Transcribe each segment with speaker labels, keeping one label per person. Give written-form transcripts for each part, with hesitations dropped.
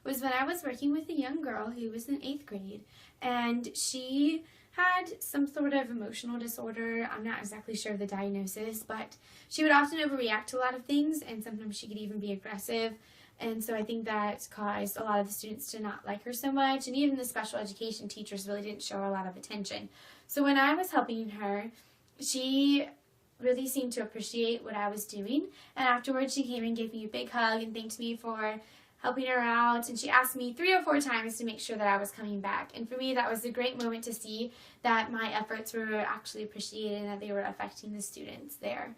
Speaker 1: was when I was working with a young girl who was in 8th grade, and she had some sort of emotional disorder. I'm not exactly sure of the diagnosis, but she would often overreact to a lot of things, and sometimes she could even be aggressive. And so I think that caused a lot of the students to not like her so much, and even the special education teachers really didn't show her a lot of attention. So when I was helping her, she really seemed to appreciate what I was doing, and afterwards she came and gave me a big hug and thanked me for helping her out, and she asked me 3 or 4 times to make sure that I was coming back. And for me, that was a great moment to see that my efforts were actually appreciated and that they were affecting the students there.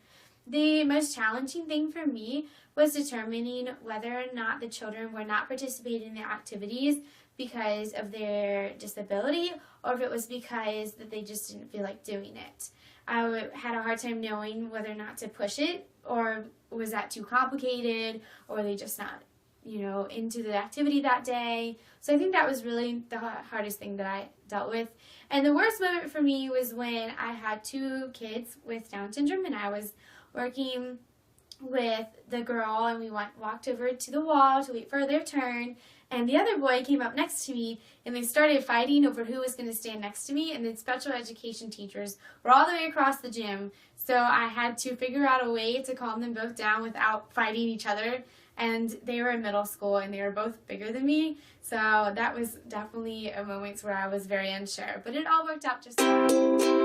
Speaker 1: The most challenging thing for me was determining whether or not the children were not participating in the activities because of their disability, or if it was because that they just didn't feel like doing it. I had a hard time knowing whether or not to push it, or was that too complicated, or were they just not, into the activity that day. So I think that was really the hardest thing that I dealt with. And the worst moment for me was when I had 2 kids with Down syndrome, and I was working with the girl, and we walked over to the wall to wait for their turn, and the other boy came up next to me, and they started fighting over who was going to stand next to me, and the special education teachers were all the way across the gym, so I had to figure out a way to calm them both down without fighting each other. And they were in middle school, and they were both bigger than me, so that was definitely a moment where I was very unsure, but it all worked out just fine.